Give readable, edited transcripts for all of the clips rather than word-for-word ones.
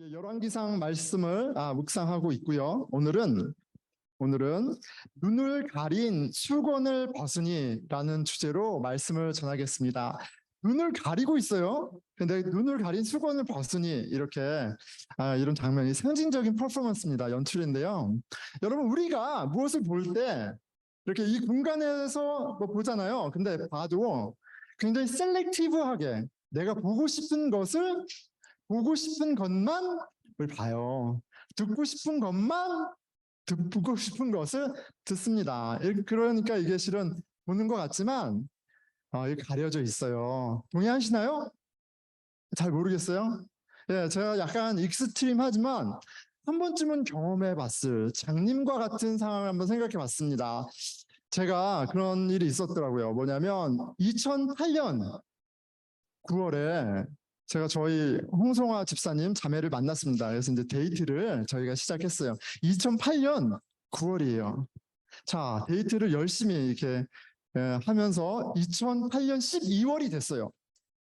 열왕기상 말씀을 묵상하고 있고요. 오늘은 눈을 가린 수건을 벗으니라는 주제로 말씀을 전하겠습니다. 눈을 가리고 있어요. 근데 눈을 가린 수건을 벗으니 이렇게 이런 장면이 상징적인 퍼포먼스입니다. 연출인데요. 여러분, 우리가 무엇을 볼 때 이렇게 이 공간에서 뭐 보잖아요. 근데 봐도 굉장히 셀렉티브하게 내가 보고 싶은 것만 봐요. 듣고 싶은 것을 듣습니다. 그러니까 이게 실은 보는 것 같지만 이게 가려져 있어요. 동의하시나요? 잘 모르겠어요. 예, 제가 약간 익스트림하지만 한 번쯤은 경험해봤을 장님과 같은 상황을 한번 생각해봤습니다. 제가 그런 일이 있었더라고요. 뭐냐면 2008년 9월에 제가 저희 홍성화 집사님 자매를 만났습니다. 그래서 이제 데이트를 저희가 시작했어요. 2008년 9월이에요. 자, 데이트를 열심히 이렇게 하면서 2008년 12월이 됐어요.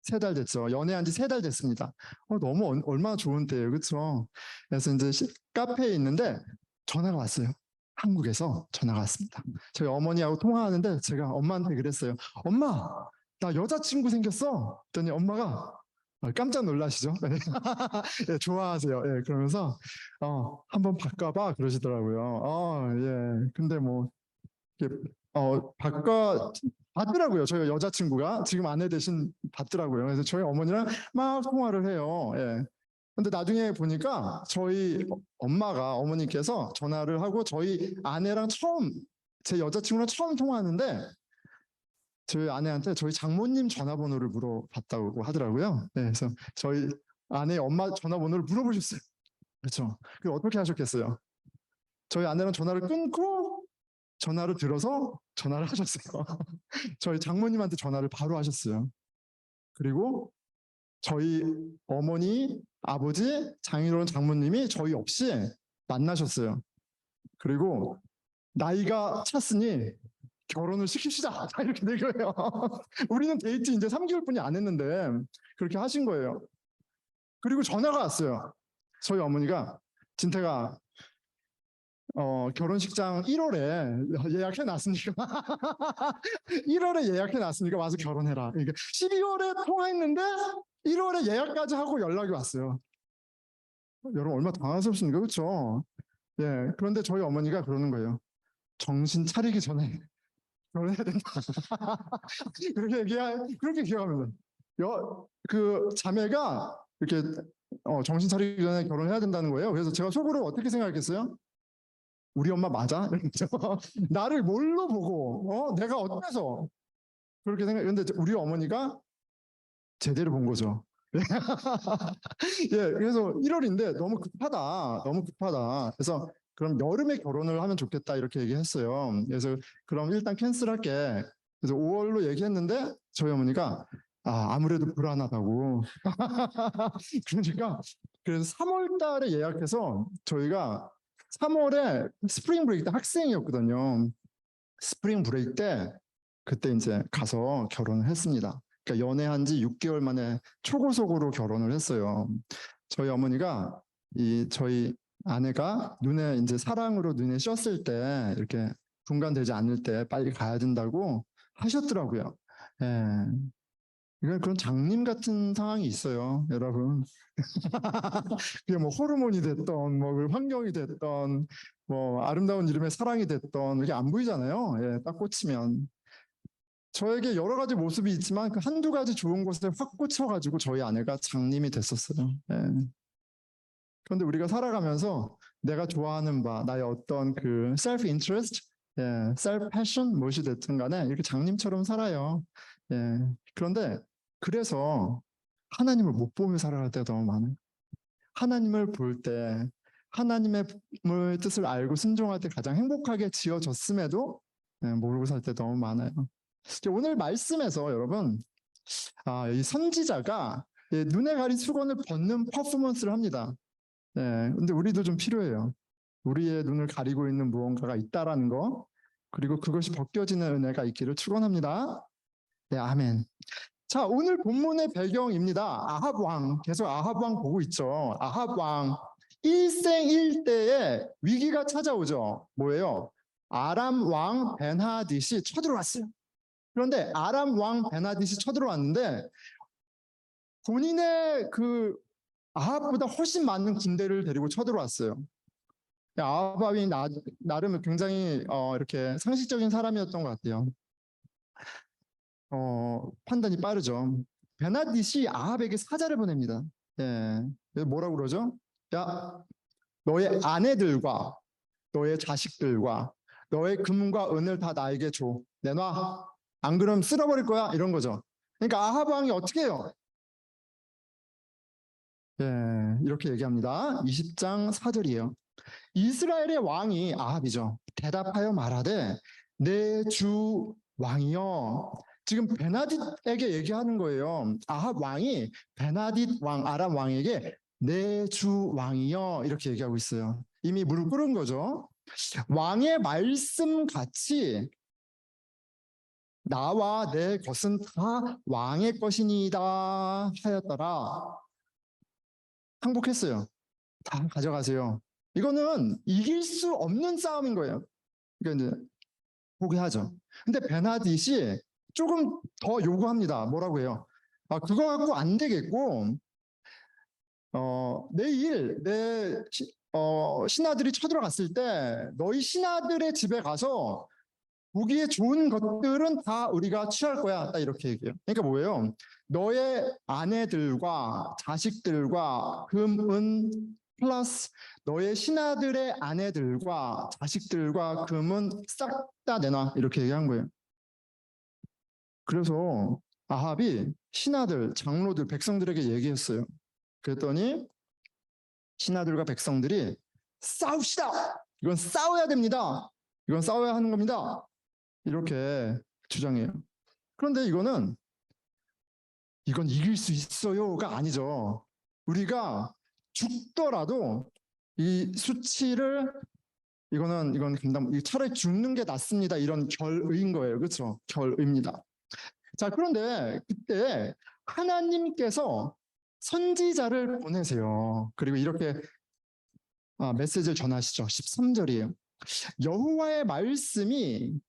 3달 됐죠. 연애한 지 3달 됐습니다. 너무 얼마나 좋은 때예요. 그렇죠? 그래서 이제 카페에 있는데 전화가 왔어요. 한국에서 전화가 왔습니다. 저희 어머니하고 통화하는데 제가 엄마한테 그랬어요. 엄마, 나 여자친구 생겼어. 그랬더니 엄마가 깜짝 놀라시죠? 예, 좋아하세요. 예, 그러면서 한번 바꿔봐 그러시더라고요. 예. 근데 뭐 이렇게 받더라고요. 저희 여자친구가 지금 아내 대신 받더라고요. 그래서 저희 어머니랑 막 통화를 해요. 예. 근데 나중에 보니까 저희 어머니께서 전화를 하고 저희 아내랑 제 여자친구랑 처음 통화하는데 저희 아내한테 저희 장모님 전화번호를 물어봤다고 하더라고요. 네, 그래서 저희 아내 엄마 전화번호를 물어보셨어요. 그렇죠. 그 어떻게 하셨겠어요? 저희 아내랑 전화를 끊고 전화를 들어서 전화를 하셨어요. 저희 장모님한테 전화를 바로 하셨어요. 그리고 저희 어머니, 아버지, 장인어른, 장모님이 저희 없이 만나셨어요. 그리고 나이가 찼으니 결혼을 시킵시다. 이렇게 된 거예요. 우리는 데이트 이제 3개월뿐이 안 했는데 그렇게 하신 거예요. 그리고 전화가 왔어요. 저희 어머니가 진태가 결혼식장 1월에 예약해 놨으니까 1월에 예약해 놨으니까 와서 결혼해라. 그러니까 12월에 통화했는데 1월에 예약까지 하고 연락이 왔어요. 여러분 얼마나 당황스럽습니까? 그렇죠? 예. 그런데 저희 어머니가 그러는 거예요. 정신 차리기 전에 결혼해야 된다. 그렇게 기억합니다. 그 자매가 이렇게 정신 차리기 전에 결혼해야 된다는 거예요. 그래서 제가 속으로 어떻게 생각했어요? 우리 엄마 맞아? 나를 뭘로 보고 내가 어때서 그렇게 생각했는데 우리 어머니가 제대로 본 거죠. 예, 그래서 1월인데 너무 급하다. 그래서 그럼 여름에 결혼을 하면 좋겠다 이렇게 얘기했어요. 그래서 그럼 일단 캔슬할게. 그래서 5월로 얘기했는데 저희 어머니가 아무래도 불안하다고. 그러니까 그래서 3월 달에 예약해서 저희가 3월에 스프링 브레이크 때 학생이었거든요. 스프링 브레이크 때 그때 이제 가서 결혼을 했습니다. 그러니까 연애한 지 6개월 만에 초고속으로 결혼을 했어요. 저희 어머니가 저희 아내가 이제 사랑으로 눈에 씌었을 때 이렇게 분간되지 않을 때 빨리 가야 된다고 하셨더라고요. 예. 이건 그런 장님 같은 상황이 있어요, 여러분. 그게 뭐 호르몬이 됐던, 뭐 환경이 됐던, 뭐 아름다운 이름의 사랑이 됐던 이게 안 보이잖아요. 예, 딱 꽂히면. 저에게 여러 가지 모습이 있지만 그 한두 가지 좋은 곳에 확 꽂혀가지고 저희 아내가 장님이 됐었어요. 예. 그런데 우리가 살아가면서 내가 좋아하는 바, 나의 어떤 그 self interest, 예, self passion 무엇이 됐든 간에 이렇게 장님처럼 살아요. 예. 그런데 그래서 하나님을 못 보며 살아갈 때가 너무 많아요. 하나님을 볼 때 하나님의 뜻을 알고 순종할 때 가장 행복하게 지어졌음에도 모르고 살 때 너무 많아요. 오늘 말씀에서 여러분 이 선지자가 눈에 가린 수건을 벗는 퍼포먼스를 합니다. 근데 우리도 좀 필요해요. 우리의 눈을 가리고 있는 무언가가 있다라는 거, 그리고 그것이 벗겨지는 은혜가 있기를 축원합니다. 네, 아멘. 자, 오늘 본문의 배경입니다. 아합 왕, 계속 아합 왕 보고 있죠. 아합 왕 일생일대에 위기가 찾아오죠. 뭐예요? 아람 왕 벤하딧이 쳐들어왔어요. 그런데 아람 왕 벤하딧이 쳐들어왔는데 본인의 그 아합보다 훨씬 많은 군대를 데리고 쳐들어왔어요. 아합이 나름 굉장히 이렇게 상식적인 사람이었던 것 같아요. 판단이 빠르죠. 베나딧이 아합에게 사자를 보냅니다. 예, 뭐라고 그러죠? 야, 너의 아내들과 너의 자식들과 너의 금과 은을 다 나에게 줘. 내놔. 안 그러면 쓸어버릴 거야. 이런 거죠. 그러니까 아합 왕이 어떻게 해요? 예, 이렇게 얘기합니다. 20장 4절이에요. 이스라엘의 왕이 아합이죠. 대답하여 말하되 내 주 왕이여. 지금 베나딧에게 얘기하는 거예요. 아합 왕이 베나딧 왕 아람 왕에게 내 주 왕이여 이렇게 얘기하고 있어요. 이미 무릎 꿇은 거죠. 왕의 말씀 같이 나와 내 것은 다 왕의 것이니이다 하였더라. 항복했어요. 다 가져가세요. 이거는 이길 수 없는 싸움인 거예요. 그러니까 이제 포기하죠. 근데 베나딧이 조금 더 요구합니다. 뭐라고 해요? 그거 갖고 안 되겠고, 내일 내 신하들이 쳐들어갔을 때 너희 신하들의 집에 가서 보기에 좋은 것들은 다 우리가 취할 거야. 딱 이렇게 얘기해요. 그러니까 뭐예요? 너의 아내들과 자식들과 금, 은 플러스 너의 신하들의 아내들과 자식들과 금은 싹 다 내놔. 이렇게 얘기한 거예요. 그래서 아합이 신하들, 장로들, 백성들에게 얘기했어요. 그랬더니 신하들과 백성들이 싸웁시다. 이건 싸워야 됩니다. 이건 싸워야 하는 겁니다. 이렇게 주장해요. 그런데 이건 이길 수 있어요가 아니죠. 우리가 죽더라도 이 수치를 이건 차라리 죽는 게 낫습니다. 이런 결의인 거예요. 그렇죠? 결의입니다. 자, 그런데 그때 하나님께서 선지자를 보내세요. 그리고 이렇게 메시지를 전하시죠. 13절이에요. 여호와의 말씀이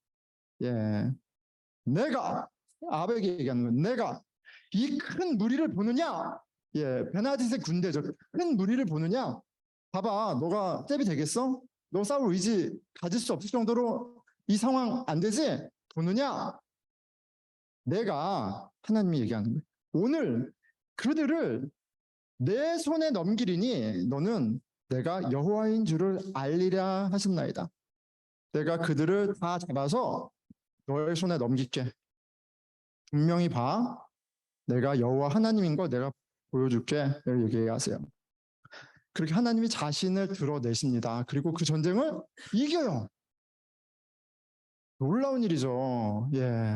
내가 아합에게 얘기하는 거예요. 내가 이 큰 무리를 보느냐? 베나딧의 군대죠. 큰 무리를 보느냐? 봐봐, 너가 잽이 되겠어? 너 싸울 의지 가질 수 없을 정도로 이 상황 안 되지? 보느냐? 내가 하나님이 얘기하는 거예요. 오늘 그들을 내 손에 넘기리니 너는 내가 여호와인 줄을 알리랴 하셨나이다. 내가 그들을 다 잡아서 너의 손에 넘길게. 분명히 봐. 내가 여호와 하나님인 거 내가 보여줄게. 이렇게 얘기하세요. 그렇게 하나님이 자신을 드러내십니다. 그리고 그 전쟁을 이겨요. 놀라운 일이죠.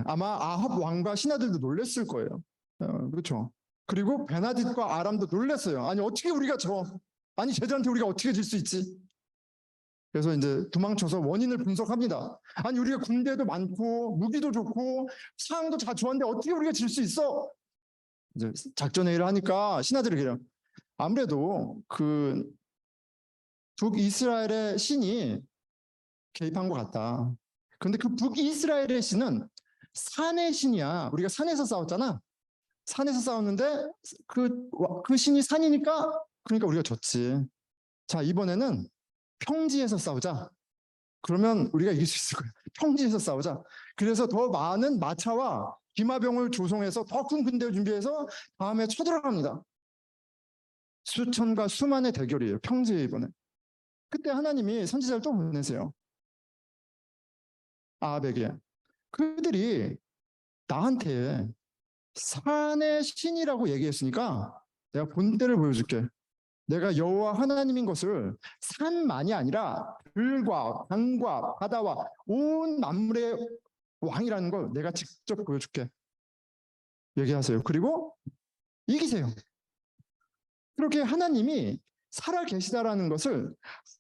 아마 아합 왕과 신하들도 놀랬을 거예요. 그렇죠. 그리고 베나딧과 아람도 놀랬어요. 아니 어떻게 우리가 아니 쟤들한테 우리가 어떻게 질 수 있지? 그래서 이제 도망쳐서 원인을 분석합니다. 아니 우리가 군대도 많고 무기도 좋고 상황도 다 좋았는데 어떻게 우리가 질 수 있어? 이제 작전회의를 하니까 신하들이 그래요. 아무래도 그 북이스라엘의 신이 개입한 것 같다. 그런데 그 북이스라엘의 신은 산의 신이야. 우리가 산에서 싸웠잖아. 산에서 싸웠는데 그 신이 산이니까 그러니까 우리가 졌지. 자, 이번에는 평지에서 싸우자. 그러면 우리가 이길 수 있을 거야. 평지에서 싸우자. 그래서 더 많은 마차와 기마병을 조성해서 더 큰 군대를 준비해서 다음에 쳐들어갑니다. 수천과 수만의 대결이에요. 평지에 이번에. 그때 하나님이 선지자를 또 보내세요. 아합에게. 그들이 나한테 산의 신이라고 얘기했으니까 내가 본때를 보여줄게. 내가 여호와 하나님인 것을 산만이 아니라 들과 강과 바다와 온 만물의 왕이라는 걸 내가 직접 보여줄게. 얘기하세요. 그리고 이기세요. 그렇게 하나님이 살아 계시다라는 것을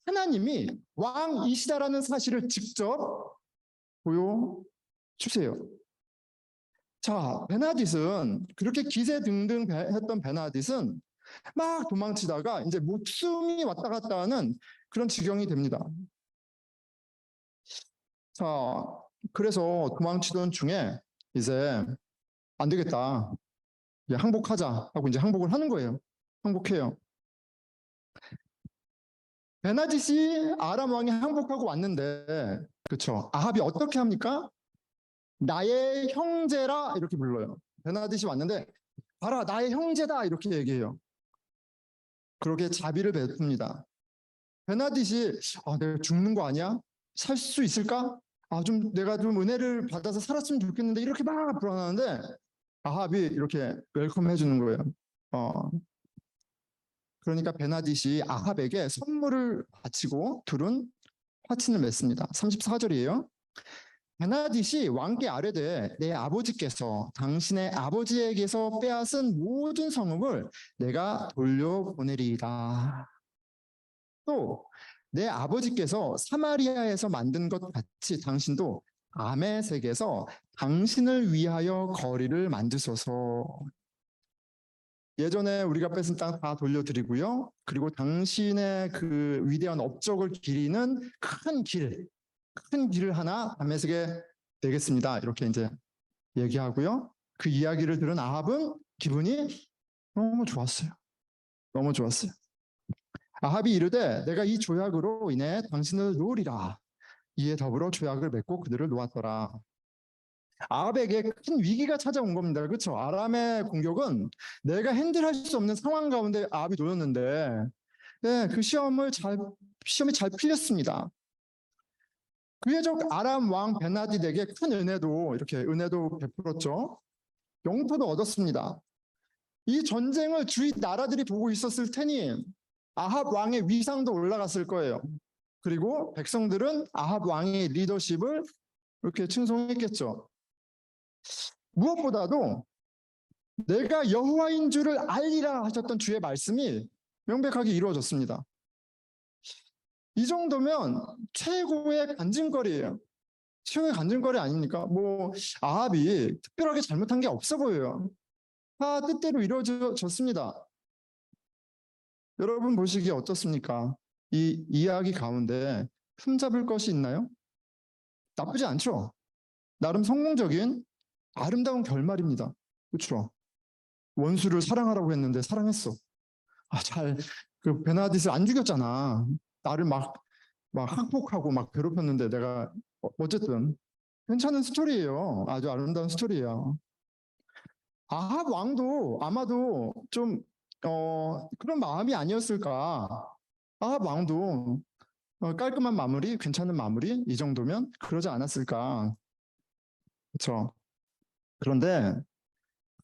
하나님이 왕이시다라는 사실을 직접 보여주세요. 자, 베나딧은 그렇게 기세등등했던 베나딧은 막 도망치다가 이제 목숨이 왔다 갔다 하는 그런 지경이 됩니다. 자, 그래서 도망치던 중에 이제 안 되겠다. 이제 항복하자 하고 이제 항복을 하는 거예요. 항복해요. 베나딧이 아람 왕이 항복하고 왔는데, 그렇죠? 아합이 어떻게 합니까? 나의 형제라 이렇게 불러요. 베나딧이 왔는데, 봐라, 나의 형제다 이렇게 얘기해요. 그렇게 자비를 베풉니다. 베나딧이 내가 죽는 거 아니야? 살 수 있을까? 내가 좀 은혜를 받아서 살았으면 좋겠는데 이렇게 막 불안하는데 아합이 이렇게 웰컴 해주는 거예요. 그러니까 베나딧이 아합에게 선물을 바치고 둘은 화친을 맺습니다. 34절이에요. 베나딧이 왕께 아뢰되 내 아버지께서 당신의 아버지에게서 빼앗은 모든 성읍을 내가 돌려보내리이다. 또 내 아버지께서 사마리아에서 만든 것 같이 당신도 아메색에서 당신을 위하여 거리를 만드소서. 예전에 우리가 뺏은 땅 다 돌려드리고요. 그리고 당신의 그 위대한 업적을 기리는 큰 길을 하나 다메섹에 내겠습니다. 이렇게 이제 얘기하고요. 그 이야기를 들은 아합은 기분이 너무 좋았어요. 너무 좋았어요. 아합이 이르되 내가 이 조약으로 인해 당신을 놓으리라. 이에 더불어 조약을 맺고 그들을 놓았더라. 아합에게 큰 위기가 찾아온 겁니다. 그렇죠? 아람의 공격은 내가 핸들할 수 없는 상황 가운데 아합이 놓였는데, 네, 그 시험이 잘 풀렸습니다. 그의 적 아람 왕 베나딧에게 큰 은혜도 베풀었죠. 영토도 얻었습니다. 이 전쟁을 주위 나라들이 보고 있었을 테니 아합 왕의 위상도 올라갔을 거예요. 그리고 백성들은 아합 왕의 리더십을 이렇게 칭송했겠죠. 무엇보다도 내가 여호와인 줄을 알리라 하셨던 주의 말씀이 명백하게 이루어졌습니다. 이 정도면 최고의 간증거리예요. 최고의 간증거리 아닙니까? 아합이 특별하게 잘못한 게 없어 보여요. 다 뜻대로 이루어졌습니다. 여러분 보시기에 어떻습니까? 이 이야기 가운데 흠잡을 것이 있나요? 나쁘지 않죠? 나름 성공적인 아름다운 결말입니다. 그렇죠? 원수를 사랑하라고 했는데 사랑했어. 그 베나딧을 안 죽였잖아. 나를 막 항복하고 막 괴롭혔는데 내가 어쨌든 괜찮은 스토리예요. 아주 아름다운 스토리예요. 아합 왕도 아마도 좀 그런 마음이 아니었을까. 아합 왕도 깔끔한 마무리, 괜찮은 마무리 이 정도면 그러지 않았을까. 그렇죠? 그런데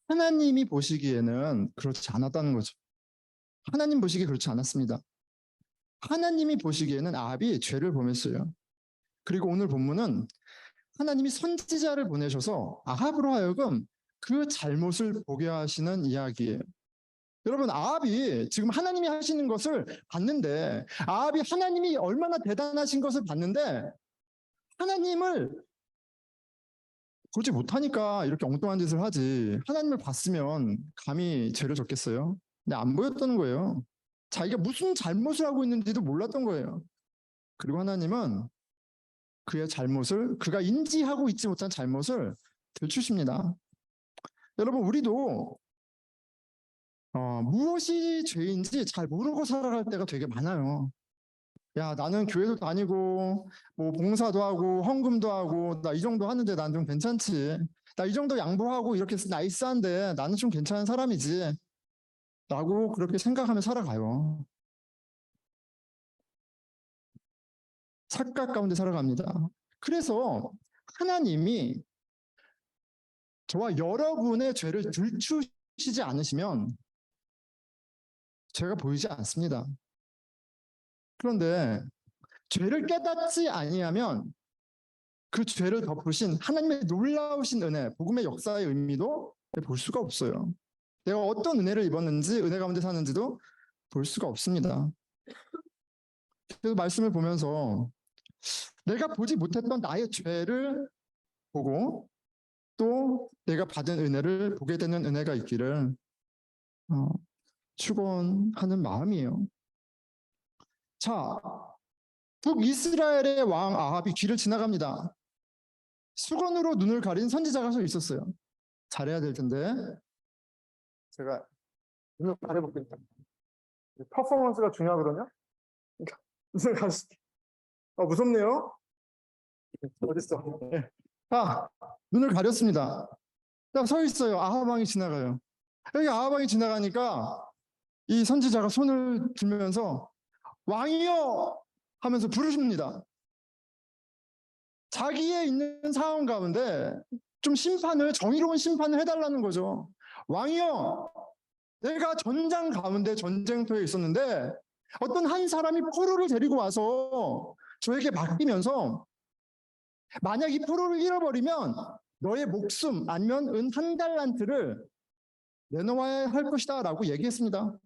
하나님이 보시기에는 그렇지 않았다는 거죠. 하나님 보시기에 그렇지 않았습니다. 하나님이 보시기에는 아합이 죄를 범했어요. 그리고 오늘 본문은 하나님이 선지자를 보내셔서 아합으로 하여금 그 잘못을 보게 하시는 이야기예요. 여러분, 아합이 지금 하나님이 하시는 것을 봤는데, 아합이 하나님이 얼마나 대단하신 것을 봤는데, 하나님을 보지 못하니까 이렇게 엉뚱한 짓을 하지. 하나님을 봤으면 감히 죄를 졌겠어요? 근데 안 보였던 거예요. 자기가 무슨 잘못을 하고 있는지도 몰랐던 거예요. 그리고 하나님은 그의 잘못을, 그가 인지하고 있지 못한 잘못을 들추십니다. 여러분, 우리도 무엇이 죄인지 잘 모르고 살아갈 때가 되게 많아요. 야, 나는 교회도 다니고, 봉사도 하고, 헌금도 하고, 나 이 정도 하는데 난 좀 괜찮지. 나 이 정도 양보하고 이렇게 나이스한데 나는 좀 괜찮은 사람이지. 라고 그렇게 생각하며 살아가요. 착각 가운데 살아갑니다. 그래서 하나님이 저와 여러분의 죄를 들추시지 않으시면 죄가 보이지 않습니다. 그런데 죄를 깨닫지 아니하면 그 죄를 덮으신 하나님의 놀라우신 은혜, 복음의 역사의 의미도 볼 수가 없어요. 내가 어떤 은혜를 입었는지, 은혜 가운데 사는지도 볼 수가 없습니다. 그래서 말씀을 보면서 내가 보지 못했던 나의 죄를 보고 또 내가 받은 은혜를 보게 되는 은혜가 있기를 축원하는 마음이에요. 자, 북이스라엘의 왕 아합이 길을 지나갑니다. 수건으로 눈을 가린 선지자가 서 있었어요. 잘해야 될 텐데 제가 눈을 가려볼게요. 퍼포먼스가 중요하거든요. 눈을 가릴게. 무섭네요. 어딨어? 네. 눈을 가렸습니다. 딱 서 있어요. 아합 왕이 지나가요. 여기 아합 왕이 지나가니까 이 선지자가 손을 들면서 왕이여 하면서 부르십니다. 자기의 있는 상황 가운데 좀 정의로운 심판을 해달라는 거죠. 왕이여, 내가 전장 가운데 전쟁터에 있었는데 어떤 한 사람이 포로를 데리고 와서 저에게 맡기면서 만약 이 포로를 잃어버리면 너의 목숨 아니면 은 1달란트를 내놓아야 할 것이다 라고 얘기했습니다.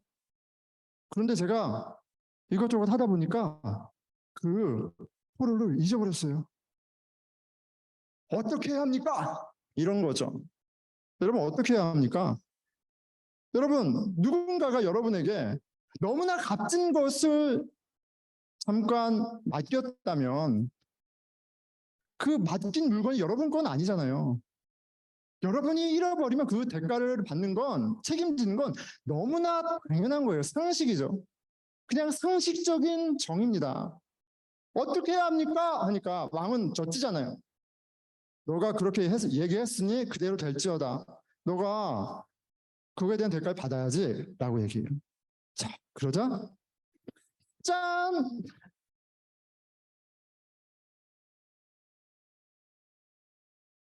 그런데 제가 이것저것 하다 보니까 그 포로를 잊어버렸어요. 어떻게 해야 합니까? 이런 거죠. 여러분 어떻게 해야 합니까? 여러분 누군가가 여러분에게 너무나 값진 것을 잠깐 맡겼다면 그 맡긴 물건이 여러분 건 아니잖아요. 여러분이 잃어버리면 그 대가를 받는 건 책임지는 건 너무나 당연한 거예요. 상식이죠. 그냥 상식적인 정의입니다. 어떻게 해야 합니까? 하니까 왕은 젖지잖아요. 너가 그렇게 얘기했으니 그대로 될지어다. 너가 그거에 대한 대가를 받아야지 라고 얘기해요. 자, 그러자 짠!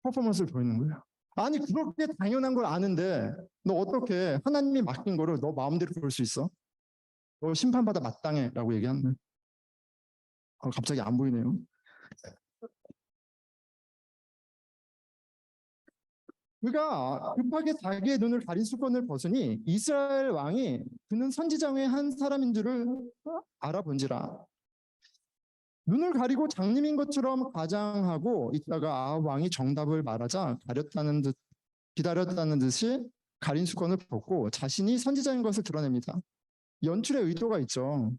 퍼포먼스를 보이는 거예요. 아니 그렇게 당연한 걸 아는데 너 어떻게 하나님이 맡긴 거를 너 마음대로 볼 수 있어? 너 심판받아 마땅해 라고 얘기하는 거예요. 갑자기 안 보이네요. 그가 급하게 자기의 눈을 가린 수건을 벗으니 이스라엘 왕이 그는 선지자의 한 사람인 줄을 알아본지라. 눈을 가리고 장님인 것처럼 가장하고 있다가 아합 왕이 정답을 말하자 기다렸다는 듯이 가린 수건을 벗고 자신이 선지자인 것을 드러냅니다. 연출의 의도가 있죠.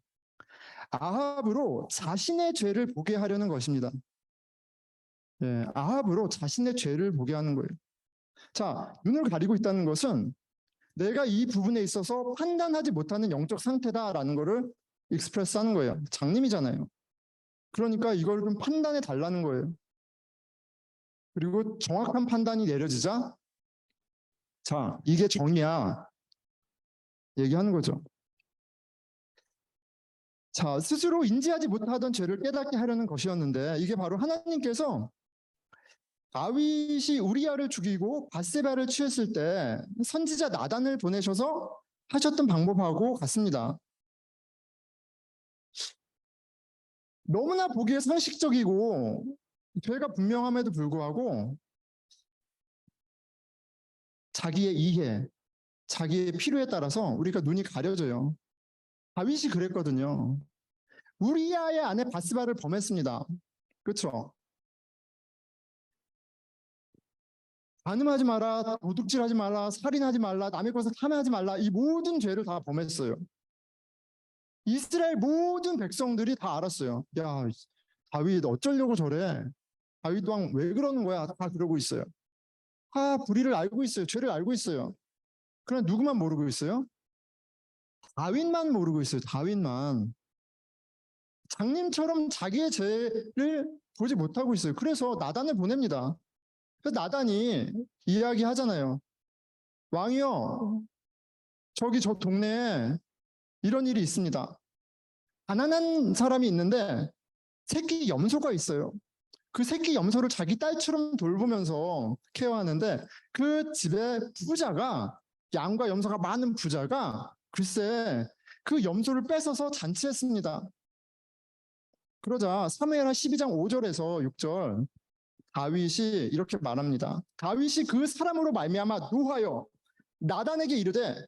아합으로 자신의 죄를 보게 하려는 것입니다. 예, 아합으로 자신의 죄를 보게 하는 거예요. 자, 눈을 가리고 있다는 것은 내가 이 부분에 있어서 판단하지 못하는 영적 상태다라는 거를 익스프레스하는 거예요. 장님이잖아요. 그러니까 이걸 좀 판단해 달라는 거예요. 그리고 정확한 판단이 내려지자 자, 이게 정의야 얘기하는 거죠. 자, 스스로 인지하지 못하던 죄를 깨닫게 하려는 것이었는데 이게 바로 하나님께서 다윗이 우리아를 죽이고 밧세바를 취했을 때 선지자 나단을 보내셔서 하셨던 방법하고 같습니다. 너무나 보기에 상식적이고 죄가 분명함에도 불구하고 자기의 이해, 자기의 필요에 따라서 우리가 눈이 가려져요. 다윗이 그랬거든요. 우리아의 아내 밧세바를 범했습니다. 그렇죠? 간음하지 마라, 도둑질하지 마라, 살인하지 말라, 남의 것을 탐하지 말라 이 모든 죄를 다 범했어요. 이스라엘 모든 백성들이 다 알았어요. 야, 다윗 어쩌려고 저래? 다윗 왕 왜 그러는 거야? 다 그러고 있어요. 다 불의를 알고 있어요. 죄를 알고 있어요. 그러나 누구만 모르고 있어요? 다윗만 모르고 있어요. 다윗만. 장님처럼 자기의 죄를 보지 못하고 있어요. 그래서 나단을 보냅니다. 그래서 나단이 이야기하잖아요. 왕이요, 저기 저 동네에 이런 일이 있습니다. 가난한 사람이 있는데 새끼 염소가 있어요. 그 새끼 염소를 자기 딸처럼 돌보면서 케어하는데 그 집에 부자가 양과 염소가 많은 부자가 글쎄 그 염소를 뺏어서 잔치했습니다. 그러자 사무엘하 12장 5절에서 6절 다윗이 이렇게 말합니다. 다윗이 그 사람으로 말미암아 노하여 나단에게 이르되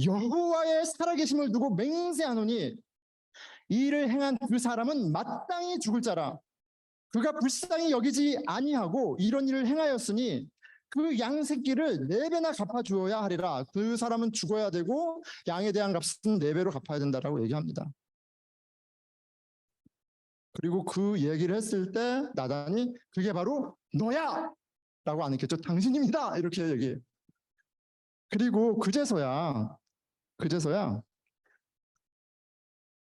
여호와의 살아계심을 두고 맹세하노니 이 일을 행한 그 사람은 마땅히 죽을 자라. 그가 불쌍히 여기지 아니하고 이런 일을 행하였으니 그 양 새끼를 4배나 갚아주어야 하리라. 그 사람은 죽어야 되고 양에 대한 값은 4배로 갚아야 된다라고 얘기합니다. 그리고 그 얘기를 했을 때 나단이 그게 바로 너야! 라고 안 했겠죠. 당신입니다! 이렇게 얘기해요. 그리고 그제서야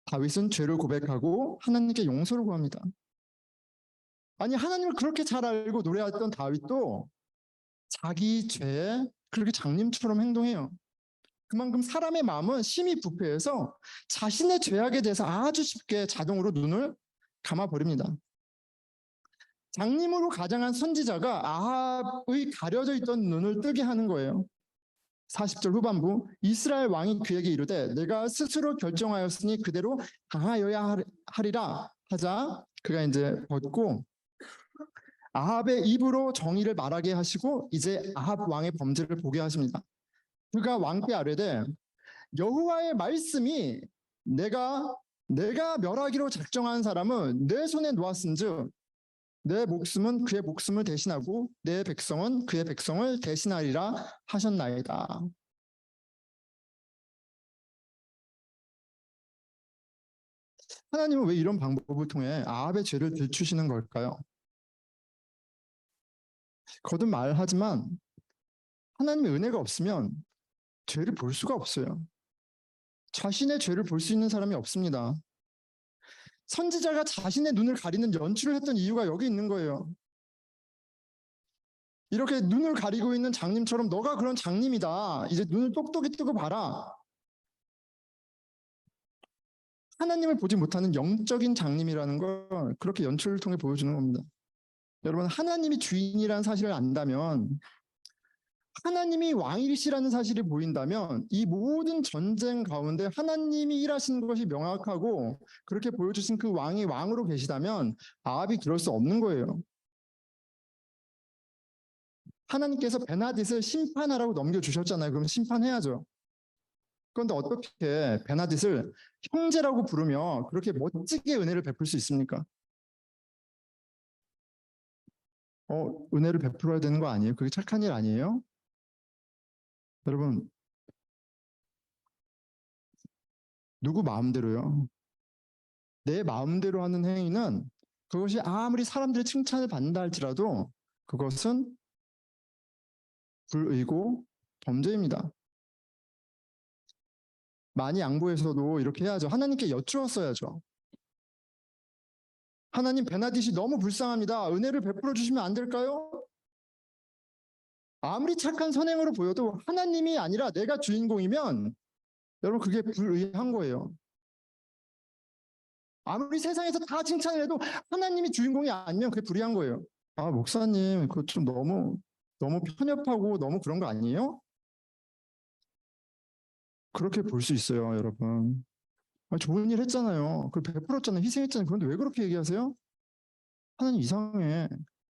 다윗은 죄를 고백하고 하나님께 용서를 구합니다. 아니, 하나님을 그렇게 잘 알고 노래했던 다윗도 자기 죄에 그렇게 장님처럼 행동해요. 그만큼 사람의 마음은 심히 부패해서 자신의 죄악에 대해서 아주 쉽게 자동으로 눈을 감아버립니다. 장님으로 가장한 선지자가 아합의 가려져 있던 눈을 뜨게 하는 거예요. 40절 후반부, 이스라엘 왕이 그에게 이르되 내가 스스로 결정하였으니 그대로 당하여야 하리라 하자 그가 이제 벗고 아합의 입으로 정의를 말하게 하시고 이제 아합 왕의 범죄를 보게 하십니다. 그가 왕께 아뢰되 여호와의 말씀이 내가 멸하기로 작정한 사람은 내 손에 놓았은즉 내 목숨은 그의 목숨을 대신하고 내 백성은 그의 백성을 대신하리라 하셨나이다. 하나님은 왜 이런 방법을 통해 아합의 죄를 들추시는 걸까요? 거듭 말하지만 하나님의 은혜가 없으면 죄를 볼 수가 없어요. 자신의 죄를 볼 수 있는 사람이 없습니다. 선지자가 자신의 눈을 가리는 연출을 했던 이유가 여기 있는 거예요. 이렇게 눈을 가리고 있는 장님처럼 너가 그런 장님이다. 이제 눈을 똑똑히 뜨고 봐라. 하나님을 보지 못하는 영적인 장님이라는 걸 그렇게 연출을 통해 보여주는 겁니다. 여러분, 하나님이 주인이라는 사실을 안다면, 하나님이 왕이시라는 사실이 보인다면 이 모든 전쟁 가운데 하나님이 일하시는 것이 명확하고 그렇게 보여주신 그 왕이 왕으로 계시다면 아합이 그럴 수 없는 거예요. 하나님께서 베나딧을 심판하라고 넘겨주셨잖아요. 그럼 심판해야죠. 그런데 어떻게 베나딧을 형제라고 부르며 그렇게 멋지게 은혜를 베풀 수 있습니까? 은혜를 베풀어야 되는 거 아니에요? 그게 착한 일 아니에요? 여러분, 누구 마음대로요? 내 마음대로 하는 행위는 그것이 아무리 사람들의 칭찬을 받는다 할지라도 그것은 불의고 범죄입니다. 많이 양보해서도 이렇게 해야죠. 하나님께 여쭈었어야죠. 하나님, 베나딧이 너무 불쌍합니다. 은혜를 베풀어 주시면 안 될까요? 아무리 착한 선행으로 보여도 하나님이 아니라 내가 주인공이면 여러분 그게 불의한 거예요. 아무리 세상에서 다 칭찬을 해도 하나님이 주인공이 아니면 그게 불의한 거예요. 아, 목사님, 그거 좀 너무 편협하고 너무 그런 거 아니에요? 그렇게 볼 수 있어요, 여러분. 좋은 일 했잖아요. 그걸 베풀었잖아요. 희생했잖아요. 그런데 왜 그렇게 얘기하세요? 하나님 이상해.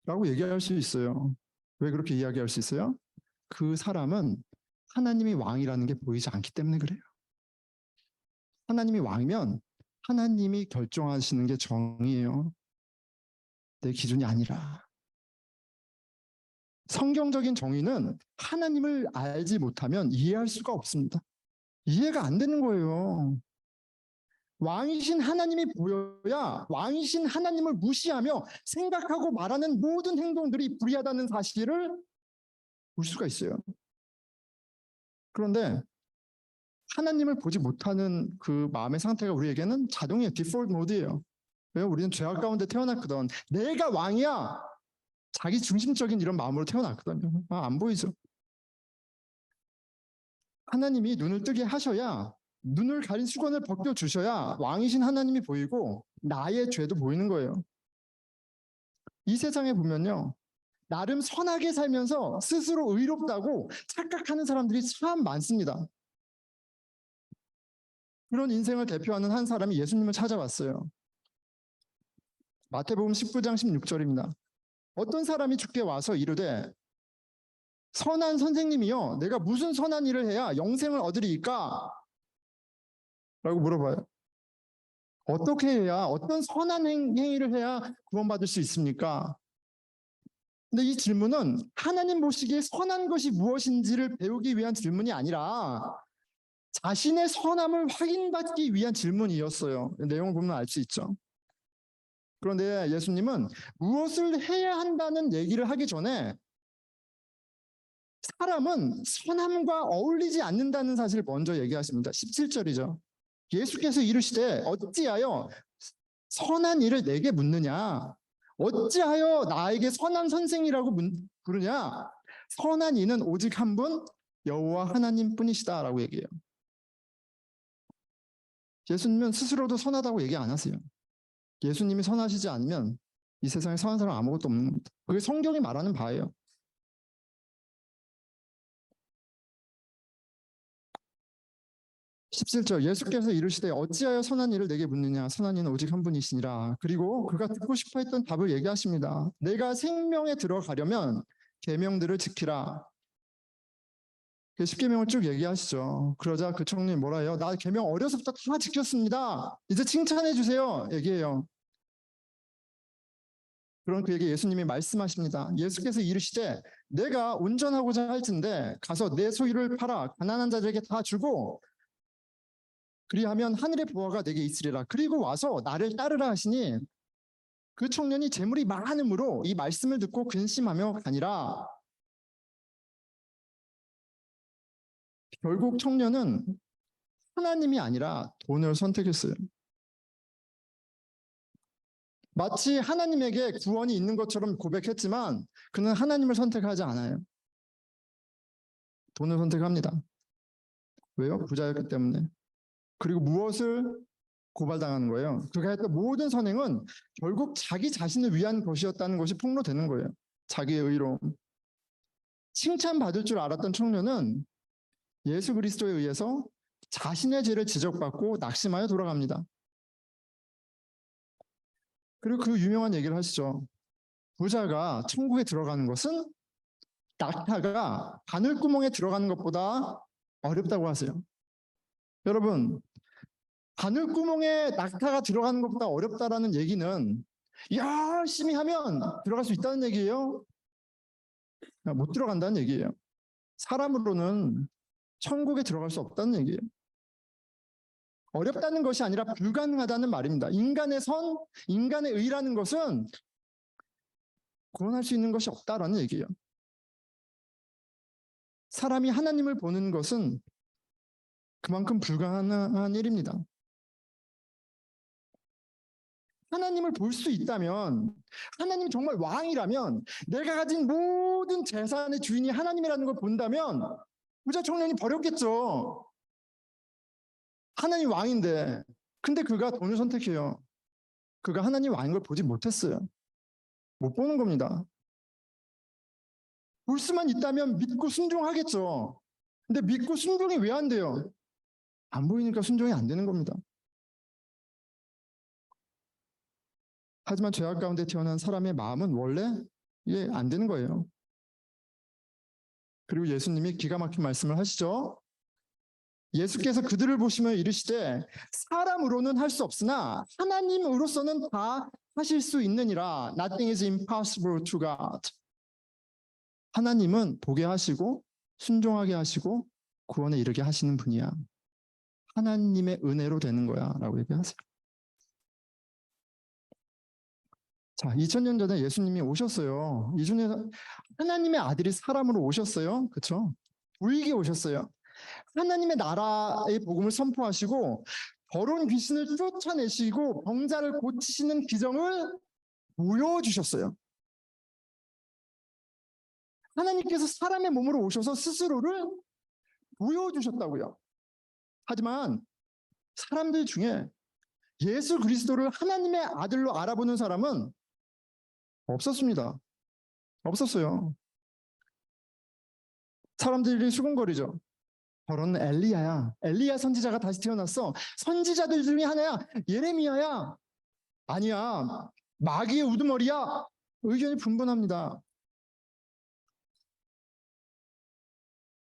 라고 얘기할 수 있어요. 왜 그렇게 이야기할 수 있어요? 그 사람은 하나님이 왕이라는 게 보이지 않기 때문에 그래요. 하나님이 왕이면 하나님이 결정하시는 게 정의예요. 내 기준이 아니라. 성경적인 정의는 하나님을 알지 못하면 이해할 수가 없습니다. 이해가 안 되는 거예요. 왕이신 하나님이 보여야 왕이신 하나님을 무시하며 생각하고 말하는 모든 행동들이 불의하다는 사실을 볼 수가 있어요. 그런데 하나님을 보지 못하는 그 마음의 상태가 우리에게는 자동이에요. 디폴트 모드예요. 왜냐면 우리는 죄악 가운데 태어났거든. 내가 왕이야. 자기 중심적인 이런 마음으로 태어났거든요. 안 보이죠. 하나님이 눈을 뜨게 하셔야, 눈을 가린 수건을 벗겨주셔야 왕이신 하나님이 보이고 나의 죄도 보이는 거예요. 이 세상에 보면요, 나름 선하게 살면서 스스로 의롭다고 착각하는 사람들이 참 많습니다. 그런 인생을 대표하는 한 사람이 예수님을 찾아왔어요. 마태복음 19장 16절입니다. 어떤 사람이 주께 와서 이르되 선한 선생님이여 내가 무슨 선한 일을 해야 영생을 얻으리이까? 라고 물어봐요. 어떻게 해야, 어떤 선한 행위를 해야 구원받을 수 있습니까? 근데 이 질문은 하나님 보시기에 선한 것이 무엇인지를 배우기 위한 질문이 아니라 자신의 선함을 확인받기 위한 질문이었어요. 내용을 보면 알 수 있죠. 그런데 예수님은 무엇을 해야 한다는 얘기를 하기 전에 사람은 선함과 어울리지 않는다는 사실을 먼저 얘기하십니다. 17절이죠. 예수께서 이르시되 어찌하여 선한 일을 내게 묻느냐? 어찌하여 나에게 선한 선생이라고 부르냐? 선한 이는 오직 한 분 여호와 하나님뿐이시다라고 얘기해요. 예수님은 스스로도 선하다고 얘기 안 하세요. 예수님이 선하시지 않으면 이 세상에 선한 사람 아무것도 없는 겁니다. 그게 성경이 말하는 바예요. 17절 예수께서 이르시되 어찌하여 선한 일을 내게 묻느냐 선한 이는 오직 한 분이시니라. 그리고 그가 듣고 싶어 했던 답을 얘기하십니다. 내가 생명에 들어가려면 계명들을 지키라. 10계명을 쭉 얘기하시죠. 그러자 그 청년이 뭐라 해요? 나 계명 어려서부터 다 지켰습니다. 이제 칭찬해 주세요. 얘기해요. 그런 그에게 예수님이 말씀하십니다. 예수께서 이르시되 내가 운전하고자 할진대 가서 내 소유를 팔아 가난한 자들에게 다 주고 그리하면 하늘의 보화가 내게 있으리라. 그리고 와서 나를 따르라 하시니 그 청년이 재물이 많음으로 이 말씀을 듣고 근심하며 가니라. 결국 청년은 하나님이 아니라 돈을 선택했어요. 마치 하나님에게 구원이 있는 것처럼 고백했지만 그는 하나님을 선택하지 않아요. 돈을 선택합니다. 왜요? 부자였기 때문에. 그리고 무엇을 고발당하는 거예요? 그가 했던 모든 선행은 결국 자기 자신을 위한 것이었다는 것이 폭로되는 거예요. 자기의 의로움. 칭찬받을 줄 알았던 청년은 예수 그리스도에 의해서 자신의 죄를 지적받고 낙심하여 돌아갑니다. 그리고 그 유명한 얘기를 하시죠. 부자가 천국에 들어가는 것은 낙타가 바늘구멍에 들어가는 것보다 어렵다고 하세요. 여러분, 바늘구멍에 낙타가 들어가는 것보다 어렵다라는 얘기는 열심히 하면 들어갈 수 있다는 얘기예요? 못 들어간다는 얘기예요. 사람으로는 천국에 들어갈 수 없다는 얘기예요. 어렵다는 것이 아니라 불가능하다는 말입니다. 인간의 선, 인간의 의라는 것은 구원할 수 있는 것이 없다라는 얘기예요. 사람이 하나님을 보는 것은 그만큼 불가능한 일입니다. 하나님을 볼 수 있다면, 하나님이 정말 왕이라면, 내가 가진 모든 재산의 주인이 하나님이라는 걸 본다면 부자 청년이 버렸겠죠. 하나님 왕인데. 근데 그가 돈을 선택해요. 그가 하나님 왕인 걸 보지 못했어요. 못 보는 겁니다. 볼 수만 있다면 믿고 순종하겠죠. 근데 믿고 순종이 왜 안 돼요? 안 보이니까 순종이 안 되는 겁니다. 하지만 죄악 가운데 태어난 사람의 마음은 원래 이게 안 되는 거예요. 그리고 예수님이 기가 막힌 말씀을 하시죠. 예수께서 그들을 보시며 이르시되 사람으로는 할 수 없으나 하나님으로서는 다 하실 수 있느니라. Nothing is impossible to God. 하나님은 보게 하시고 순종하게 하시고 구원에 이르게 하시는 분이야. 하나님의 은혜로 되는 거야 라고 얘기하세요. 자, 2000년 전에 예수님이 오셨어요. 이전에 하나님의 아들이 사람으로 오셨어요. 그렇죠? 우리에게 오셨어요. 하나님의 나라의 복음을 선포하시고 더러운 귀신을 쫓아내시고 병자를 고치시는 기적을 보여주셨어요. 하나님께서 사람의 몸으로 오셔서 스스로를 보여주셨다고요. 하지만 사람들 중에 예수 그리스도를 하나님의 아들로 알아보는 사람은 없었습니다. 없었어요. 사람들이 수군거리죠. 저런 엘리야야. 엘리야 선지자가 다시 태어났어. 선지자들 중에 하나야. 예레미야야. 아니야. 마귀의 우두머리야. 의견이 분분합니다.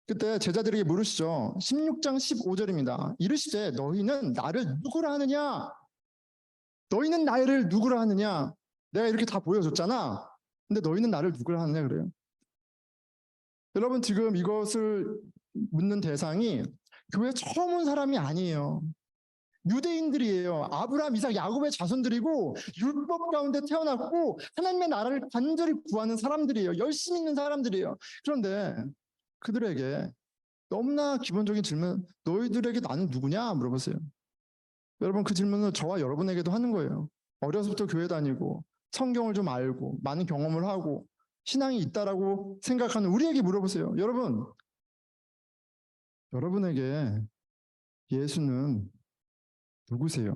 그때 제자들에게 물으시죠. 16장 15절입니다. 이르시되 너희는 나를 누구라 하느냐? 너희는 나를 누구라 하느냐? 내가 이렇게 다 보여줬잖아. 근데 너희는 나를 누구를 하느냐 그래요. 여러분 지금 이것을 묻는 대상이 교회 처음 온 사람이 아니에요. 유대인들이에요. 아브라함, 이삭, 야곱의 자손들이고 율법 가운데 태어났고 하나님의 나라를 간절히 구하는 사람들이에요. 열심히 있는 사람들이에요. 그런데 그들에게 너무나 기본적인 질문, 너희들에게 나는 누구냐 물어보세요. 여러분 그 질문을 저와 여러분에게도 하는 거예요. 어려서부터 교회 다니고 성경을 좀 알고 많은 경험을 하고 신앙이 있다라고 생각하는 우리에게 물어보세요. 여러분에게 예수는 누구세요?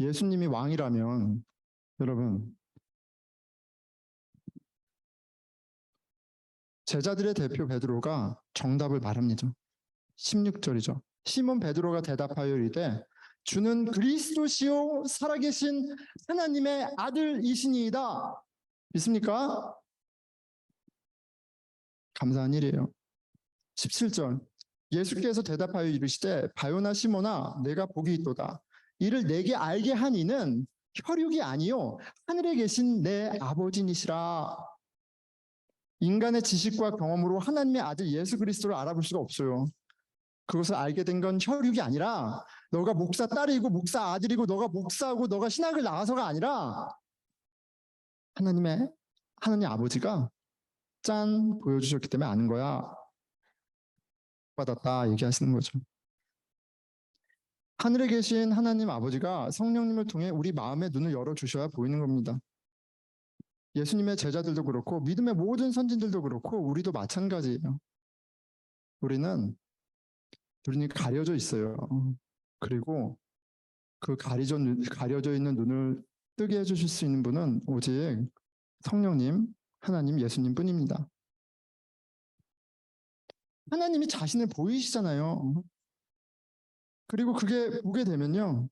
예수님이 왕이라면 여러분 제자들의 대표 베드로가 정답을 말합니다. 16절이죠. 시몬 베드로가 대답하여 이르되 주는 그리스도시요 살아계신 하나님의 아들이시니이다. 믿습니까? 감사한 일이에요. 17절 예수께서 대답하여 이르시되 바요나 시몬아 내가 복이 있도다. 이를 내게 알게 한 이는 혈육이 아니요 하늘에 계신 내 아버지니시라. 인간의 지식과 경험으로 하나님의 아들 예수 그리스도를 알아볼 수가 없어요. 그것을 알게 된 건 혈육이 아니라 너가 목사 딸이고 목사 아들이고 너가 목사고 너가 신학을 나와서가 아니라 하나님 아버지가 짠 보여주셨기 때문에 아는 거야. 받았다 얘기하시는 거죠. 하늘에 계신 하나님 아버지가 성령님을 통해 우리 마음의 눈을 열어주셔야 보이는 겁니다. 예수님의 제자들도 그렇고 믿음의 모든 선진들도 그렇고 우리도 마찬가지예요. 우리는 가려져 있어요. 그리고 그 가려져 있는 눈을 뜨게 해주실 수 있는 분은 오직 성령님, 하나님, 예수님 뿐입니다. 하나님이 자신을 보이시잖아요. 그리고 그게 보게 되면요.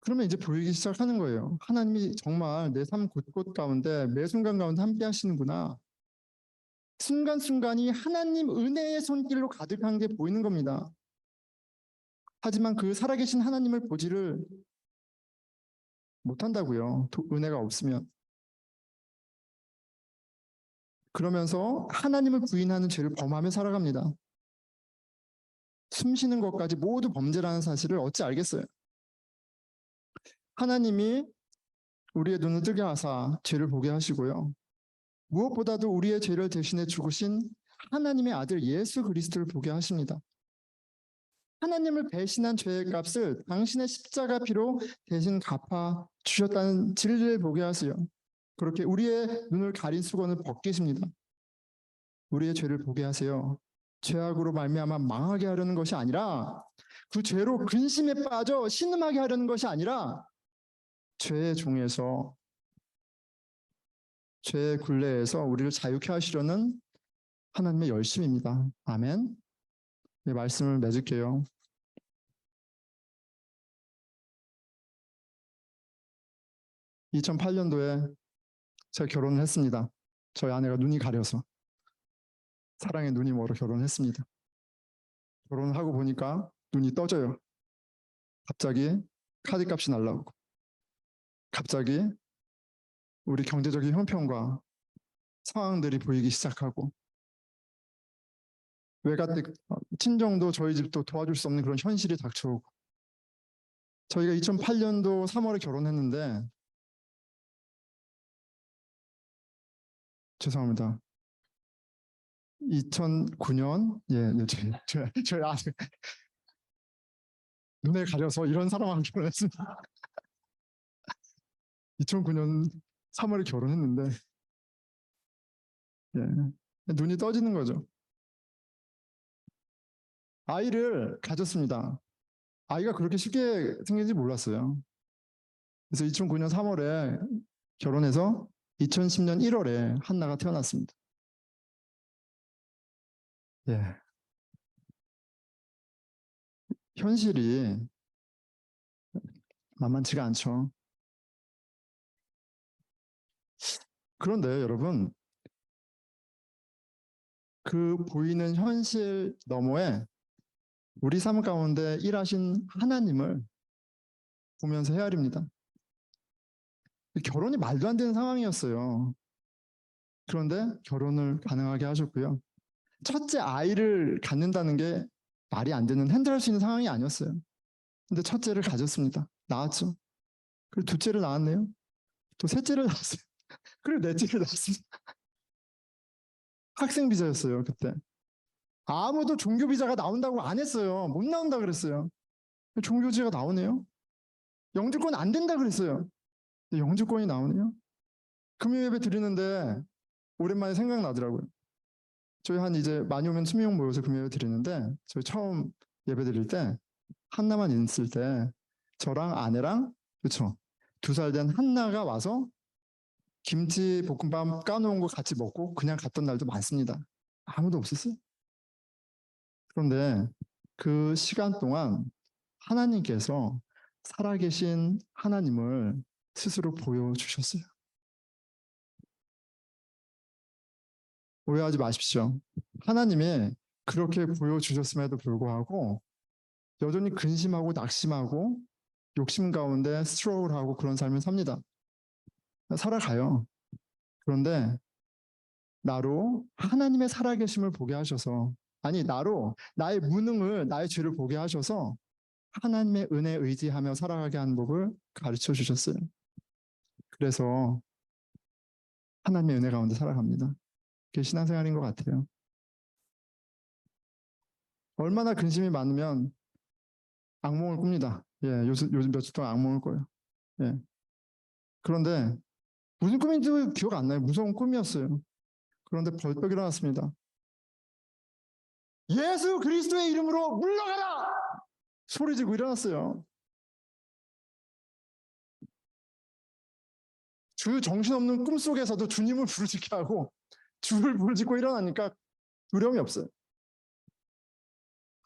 그러면 이제 보이기 시작하는 거예요. 하나님이 정말 내 삶 곳곳 가운데 매 순간 가운데 함께 하시는구나. 순간순간이 하나님 은혜의 손길로 가득한 게 보이는 겁니다. 하지만 그 살아계신 하나님을 보지를 못한다고요. 은혜가 없으면. 그러면서 하나님을 부인하는 죄를 범하며 살아갑니다. 숨 쉬는 것까지 모두 범죄라는 사실을 어찌 알겠어요. 하나님이 우리의 눈을 뜨게 하사 죄를 보게 하시고요. 무엇보다도 우리의 죄를 대신해 죽으신 하나님의 아들 예수 그리스도를 보게 하십니다. 하나님을 배신한 죄의 값을 당신의 십자가 피로 대신 갚아 주셨다는 진리를 보게 하세요. 그렇게 우리의 눈을 가린 수건을 벗기십니다. 우리의 죄를 보게 하세요. 죄악으로 말미암아 망하게 하려는 것이 아니라 그 죄로 근심에 빠져 신음하게 하려는 것이 아니라 죄의 종에서 죄의 굴레에서 우리를 자유케 하시려는 하나님의 열심입니다. 아멘. 네, 말씀을 맺을게요. (2008년도에) 제가 결혼을 했습니다. 저희 아내가 눈이 가려서 사랑의 눈이 멀어 결혼했습니다. 결혼을 하고 보니까 눈이 떠져요. 갑자기 카드값이 날라오고 갑자기 우리 경제적인 형편과 상황들이 보이기 시작하고 외가댁 친정도 저희 집도 도와줄 수 없는 그런 현실이 닥쳐오고 저희가 2008년도 3월에 결혼했는데 죄송합니다. 2009년 저희 아들 눈에 가려서 이런 사람하고 결혼했습니다. 2009년 3월에 결혼했는데 눈이 떠지는 거죠. 아이를 가졌습니다. 아이가 그렇게 쉽게 생긴지 몰랐어요. 그래서 2009년 3월에 결혼해서 2010년 1월에 한나가 태어났습니다. 현실이 만만치가 않죠. 그런데 여러분, 그 보이는 현실 너머에 우리 삶 가운데 일하신 하나님을 보면서 헤아립니다. 결혼이 말도 안 되는 상황이었어요. 그런데 결혼을 가능하게 하셨고요. 첫째 아이를 갖는다는 게 말이 안 되는 핸들할 수 있는 상황이 아니었어요. 근데 첫째를 가졌습니다. 낳았죠. 그리고 둘째를 낳았네요. 또 셋째를 낳았어요. 그리고 넷째를 낳았습니다. 학생 비자였어요, 그때. 아무도 종교 비자가 나온다고 안 했어요. 못 나온다 그랬어요. 종교 비자가 나오네요. 영주권 안 된다 그랬어요. 영주권이 나오네요. 금요 예배 드리는데 오랜만에 생각나더라고요. 저희 한 이제 많이 오면 20명 모여서 금요 예배 드리는데 저희 처음 예배 드릴 때 한나만 있을 때 저랑 아내랑 그렇죠. 2살 된 한나가 와서 김치 볶음밥 까놓은 거 같이 먹고 그냥 갔던 날도 많습니다. 아무도 없었어요. 그런데 그 시간 동안 하나님께서 살아계신 하나님을 스스로 보여주셨어요. 오해하지 마십시오. 하나님이 그렇게 보여주셨음에도 불구하고 여전히 근심하고 낙심하고 욕심 가운데 스트로울하고 그런 삶을 삽니다. 살아가요. 그런데 나로 하나님의 살아계심을 보게 하셔서 아니 나로 나의 무능을 나의 죄를 보게 하셔서 하나님의 은혜에 의지하며 살아가게 하는 법을 가르쳐 주셨어요. 그래서 하나님의 은혜 가운데 살아갑니다. 그게 신앙생활인 것 같아요. 얼마나 근심이 많으면 악몽을 꿉니다. 예, 요즘 며칠 동안 악몽을 꿔요. 예. 그런데 무슨 꿈인지 기억 안 나요. 무서운 꿈이었어요. 그런데 벌떡 일어났습니다. 예수 그리스도의 이름으로 물러가라! 소리 지르고 일어났어요. 주 정신없는 꿈속에서도 주님을 부르짖게 하고 주를 부르짖고 일어나니까 두려움이 없어요.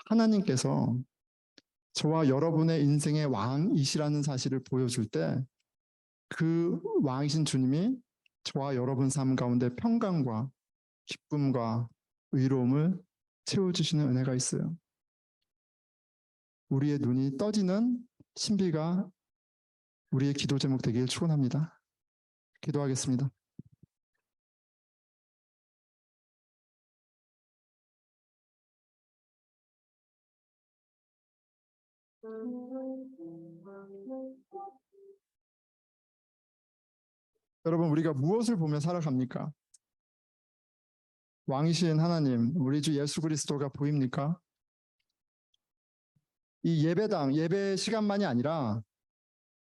하나님께서 저와 여러분의 인생의 왕이시라는 사실을 보여줄 때 그 왕이신 주님이 저와 여러분 삶 가운데 평강과 기쁨과 의로움을 채워주시는 은혜가 있어요. 우리의 눈이 떠지는 신비가 우리의 기도 제목 되길 축원합니다. 기도하겠습니다. 여러분 우리가 무엇을 보며 살아갑니까? 왕이신 하나님, 우리 주 예수 그리스도가 보입니까? 이 예배당, 예배 시간만이 아니라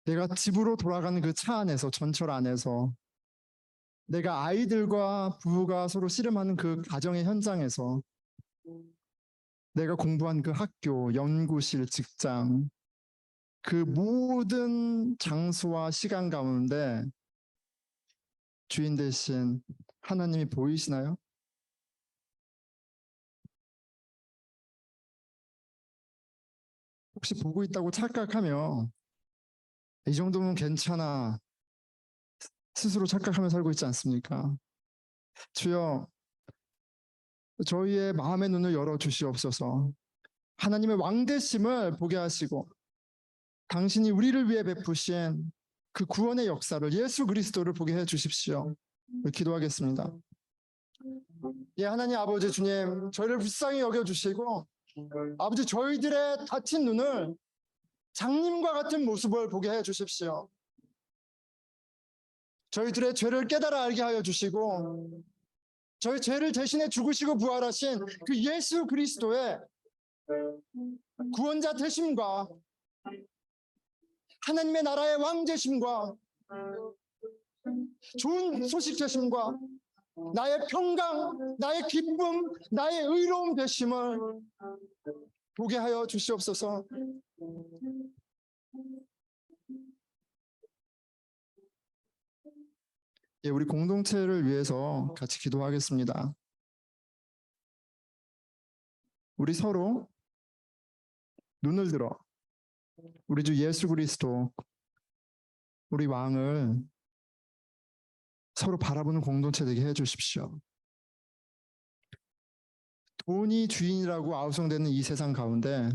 내가 집으로 돌아가는 그 차 안에서, 전철 안에서 내가 아이들과 부부가 서로 씨름하는 그 가정의 현장에서 내가 공부한 그 학교, 연구실, 직장 그 모든 장소와 시간 가운데 주인 되신 하나님이 보이시나요? 혹시 보고 있다고 착각하며 이 정도면 괜찮아 스스로 착각하며 살고 있지 않습니까? 주여 저희의 마음의 눈을 열어주시옵소서. 하나님의 왕되심을 보게 하시고 당신이 우리를 위해 베푸신 그 구원의 역사를 예수 그리스도를 보게 해 주십시오. 기도하겠습니다. 예, 하나님 아버지 주님 저희를 불쌍히 여겨주시고 아버지 저희들의 다친 눈을 장님과 같은 모습을 보게 해 주십시오. 저희들의 죄를 깨달아 알게 하여 주시고 저희 죄를 대신해 죽으시고 부활하신 그 예수 그리스도의 구원자 되심과 하나님의 나라의 왕 되심과 좋은 소식 되심과 나의 평강, 나의 기쁨, 나의 의로움 되심을 보게 하여 주시옵소서. 예, 우리 공동체를 위해서 같이 기도하겠습니다. 우리 서로 눈을 들어 우리 주 예수 그리스도 우리 왕을 서로 바라보는 공동체 되게 해 주십시오. 돈이 주인이라고 아우성되는 이 세상 가운데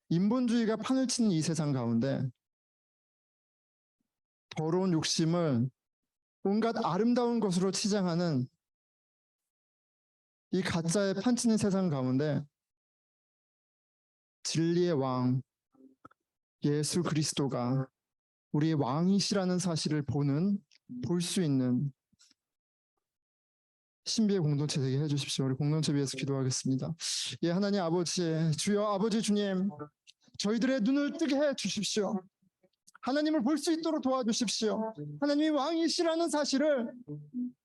인본주의가 판을 치는 이 세상 가운데 더러운 욕심을 온갖 아름다운 것으로 치장하는 이 가짜에 판치는 세상 가운데 진리의 왕 예수 그리스도가 우리의 왕이시라는 사실을 볼 수 있는 신비의 공동체 되게 해주십시오. 우리 공동체 위해서 기도하겠습니다. 예, 하나님 아버지, 주여 아버지 주님, 저희들의 눈을 뜨게 해 주십시오. 하나님을 볼 수 있도록 도와주십시오. 하나님이 왕이시라는 사실을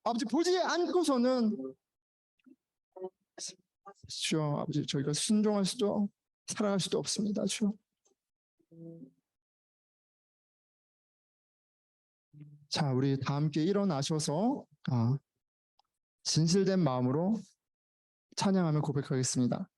아버지 보지 않고서는 주여 아버지 저희가 순종할 수도 살아갈 수도 없습니다. 주여. 자, 우리 다 함께 일어나셔서 진실된 마음으로 찬양하며 고백하겠습니다.